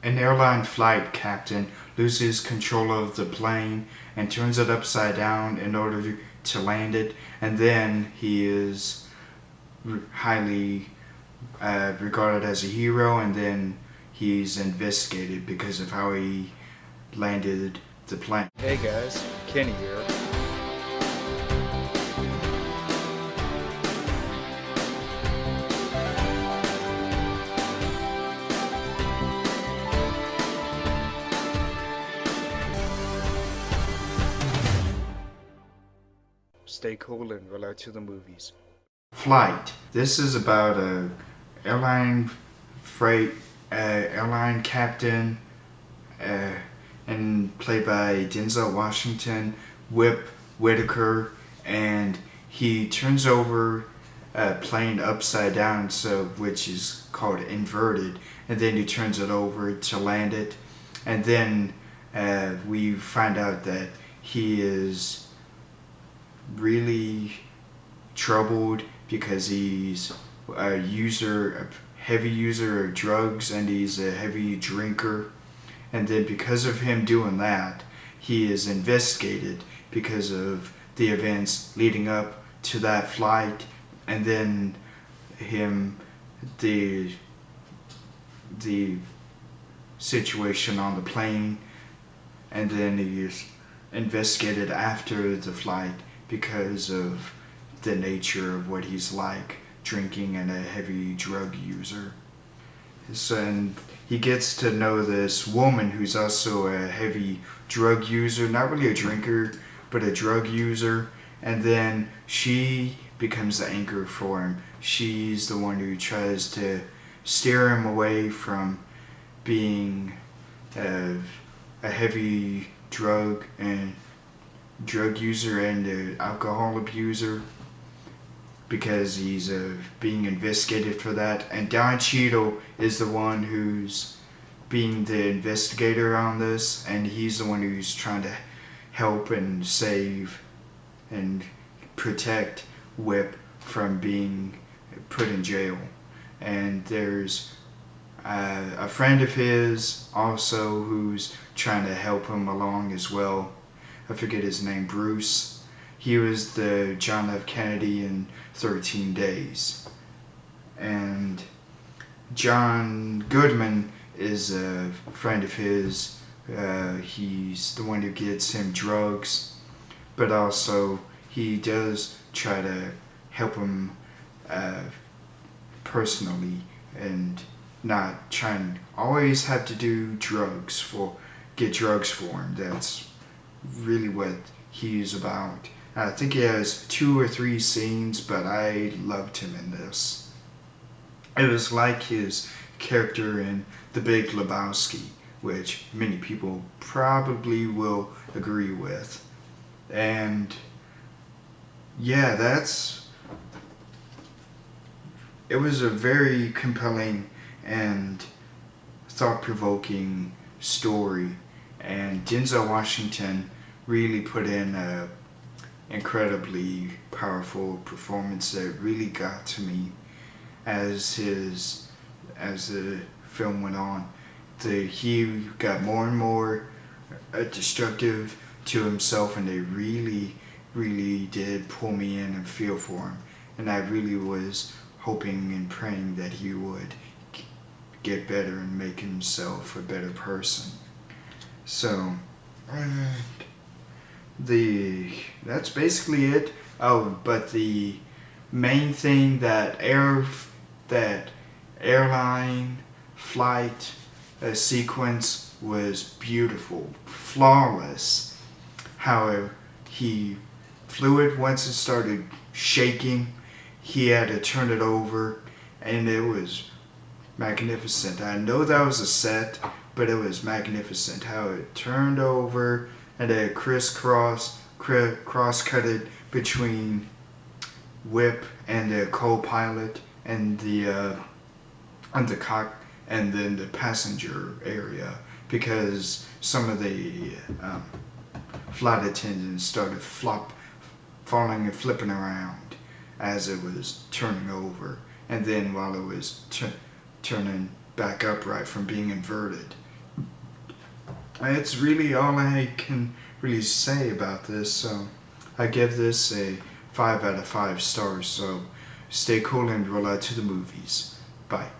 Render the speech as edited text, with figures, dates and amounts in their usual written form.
An airline flight captain loses control of the plane and turns it upside down in order to land it, and then he is highly regarded as a hero, and then he's investigated because of how he landed the plane. Hey guys, Kenny here. Stay cool and relax to the movies. Flight. This is about a airline airline captain, and played by Denzel Washington, Whip Whitaker, and he turns over a plane upside down, so which is called inverted, and then he turns it over to land it, and then we find out that he is really troubled because he's a heavy user of drugs, and he's a heavy drinker. And then because of him doing that, he is investigated because of the events leading up to that flight, and then the situation on the plane, and then he is investigated after the flight because of the nature of what he's like, drinking and a heavy drug user. So, and he gets to know this woman who's also a heavy drug user, not really a drinker, but a drug user, and then she becomes the anchor for him. She's the one who tries to steer him away from being a heavy drug user and an alcohol abuser, because he's being investigated for that. And Don Cheadle is the one who's being the investigator on this, and he's the one who's trying to help and save and protect Whip from being put in jail. And there's a friend of his also who's trying to help him along as well. I forget his name, Bruce. He was the John F. Kennedy in 13 Days. And John Goodman is a friend of his. He's the one who gets him drugs, but also he does try to help him personally, and not try and always have to get drugs for him. That's really what he's about. I think he has 2 or 3 scenes, but I loved him in this. It was like his character in The Big Lebowski, which many people probably will agree with. And yeah, it was a very compelling and thought-provoking story, and Denzel Washington really put in a incredibly powerful performance that really got to me as the film went on. He got more and more destructive to himself, and they really did pull me in and feel for him. And I really was hoping and praying that he would get better and make himself a better person. So that's basically it. Oh, but the main thing, that airline flight sequence was beautiful, flawless. How he flew it, once it started shaking, he had to turn it over, and it was magnificent. I know that was a set, but it was magnificent how it turned over, and then cross-cutted between Whip and the co-pilot and the and then the passenger area, because some of the flight attendants started falling and flipping around as it was turning over, and then while it was turning back upright from being inverted, It's really all I can really say about this. So I give this a 5 out of 5 stars. So stay cool and roll out to the movies. Bye.